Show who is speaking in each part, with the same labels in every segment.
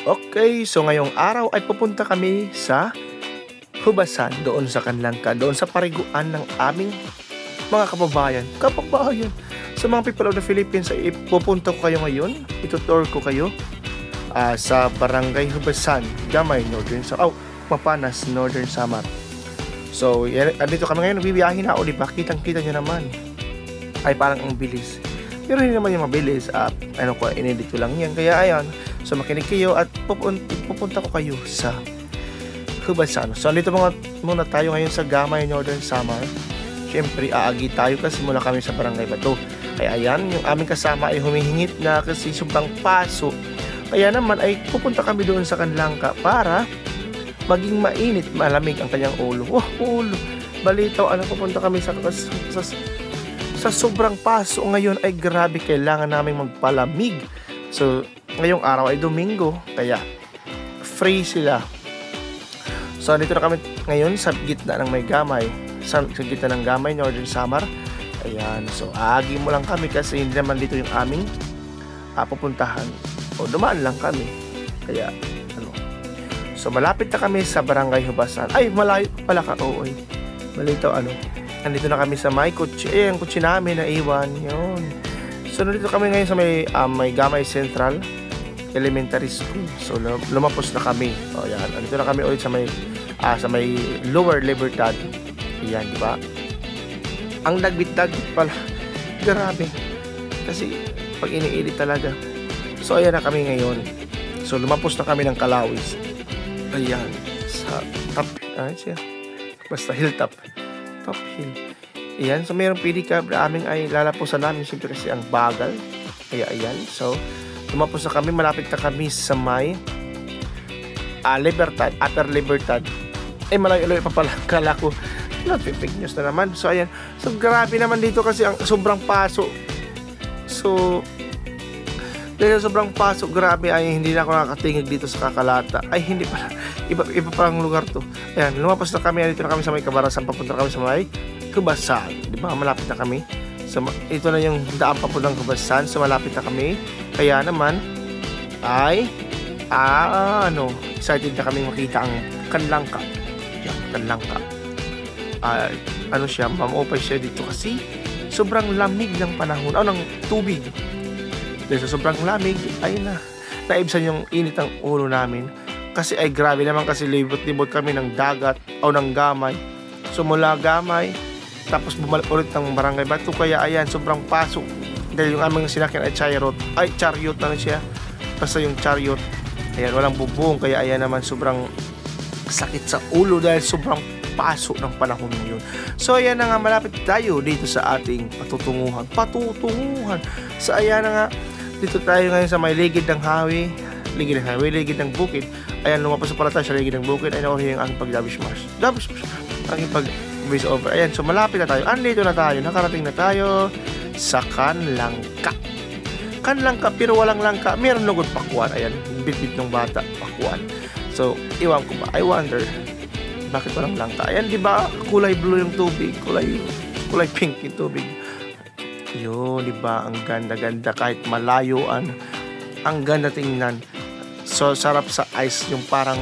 Speaker 1: Okay, so ngayong araw ay pupunta kami sa Hubasan, doon sa Canlangka, doon sa pariguan ng aming mga kababayan. Kababayan! Sa mga people of the Philippines ay pupunta ko kayo ngayon. Itutour ko kayo sa Barangay Hubasan, Gamay, Northern Samar. Mapanas, Northern Samar. So, andito kami ngayon, bibiyahin na. O diba, kitang-kita nyo naman. Ay parang ang bilis. Pero hindi naman yung mabilis. Inedit ko lang yan. Kaya ayan, so makinig kayo at pupunta ko kayo sa Hubasan. So, andito muna tayo ngayon sa Gamay, Northern Samar. Siyempre, aagi tayo kasi mula kami sa Barangay Bato. Kaya ayan, yung aming kasama ay humihingit na kasi sobrang paso. Kaya naman ay pupunta kami doon sa Canlangka para maging mainit, malamig ang kanyang ulo. Ulo. Balitaw, pupunta kami sa sobrang paso ngayon ay grabe, kailangan namin magpalamig. So, ngayong araw ay Domingo, kaya free sila. So, dito na kami ngayon sa gitna ng may Gamay, sa gitna ng Gamay, Northern Samar. Ayan, so aagi mo lang kami kasi hindi naman dito yung aming pupuntahan. O, dumaan lang kami. Kaya, so, malapit na kami sa Barangay Hubasan. Ay, malayo pala ka, Malitaw, nandito na kami sa may kutsi. Ang kutsi namin na iwan. Yun. So, nandito kami ngayon sa may Gamay Central Elementary School. So, lumapos na kami. O, yan. Nandito na kami ulit sa may Lower Libertad. Ayan, di ba? Ang dagbit-dagbit pala. Grabe. Kasi, pag iniilit talaga. So, ayan na kami ngayon. So, lumapos na kami ng Kalawis. Ayan. Sa top. Siya. Basta hilltop. Top hill. Ayan. So, mayroong pedicab na aming ay lalapusan namin. Siyempre kasi ang bagal. Kaya, ayan. So, lumapos na kami. Malapit na kami sa may Libertad. Upper Libertad. Malayo-layo pa pala. Kala ko. Fake news na naman. So, ayan. So, grabe naman dito kasi ang sobrang paso. So, dahil sobrang paso, grabe ay hindi na ako nakakatingig dito sa Kakalata. Ay, hindi pala. Iba parang lugar to. Ayan, lumabas na kami. Dito na kami sa may Kabarasan. Papunta kami sa may Hubasan. Di ba? Malapit na kami. So, ito na yung daan papuntang Hubasan. So, malapit na kami. Kaya naman, ay, excited na kami makita ang Canlangka. Yan, Canlangka. Siya, mamopay siya dito kasi sobrang lamig ng panahon. Ng tubig. Dahil sa sobrang lamig, ay naibsan yung init ng ulo namin. Kasi ay grabe naman kasi libot-libot kami ng dagat o ng Gamay. So mula Gamay, tapos bumalik ulit ng Barangay Bato. Kaya ayan, sobrang pasok. Dahil yung aming sinakyan ay chariot na siya. Basta yung chariot, ayan, walang bubong. Kaya ayan naman, sobrang sakit sa ulo dahil sobrang paso ng panahon ngayon. So ayan na nga, malapit tayo dito sa ating patutunguhan. So ayan na nga, dito tayo ngayon sa may ligid ng highway, ligid ng bukid. Ayan, lumapos pala tayo sa ligid ng bukid. Ay, nakuha yung aking pag-dabish aking pag-voice over. Ayan, so malapit na tayo. Andito na tayo, nakarating na tayo sa Canlangka. Canlangka, pero walang langka. Meron lugod pakuan. Ayan, bit-bit ng bata, pakuan. So, iwan ko ba? I wonder, bakit walang langka? Ayan, di ba? Kulay blue yung tubig. Kulay pink yung tubig. Yun, di ba? Ang ganda-ganda. Kahit malayuan, ang ganda tingnan. So, sarap sa ice. Yung parang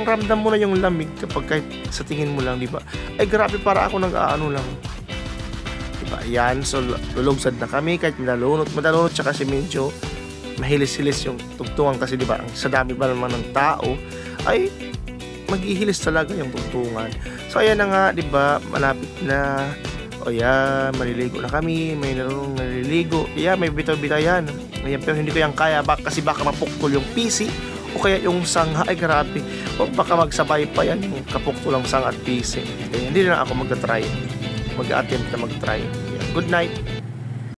Speaker 1: ramdam mo na yung lamig kapag kahit sa tingin mo lang, di ba? Ay, grabe, para ako nag-aano lang. Di ba? Yan. So, lulugsad na kami. Kahit madalunot siya kasi medyo mahilis-hilis yung tugtungan kasi, di ba? Sa dami ba naman ng tao, ay maghihilis talaga yung tugtungan. So, ayan na nga, di ba? Malapit na. O yan, maliligo na kami. May narunong naliligo. Yan, may bitaw-bitaw yan. Ayan, pero hindi ko yan kaya. Kasi baka mapuktol yung PC o kaya yung sangha. Ay, grabe. O baka magsabay pa yan yung kapuktulang sangha at PC. Kaya hindi na ako mag-attempt na mag-try. Yan. Good night.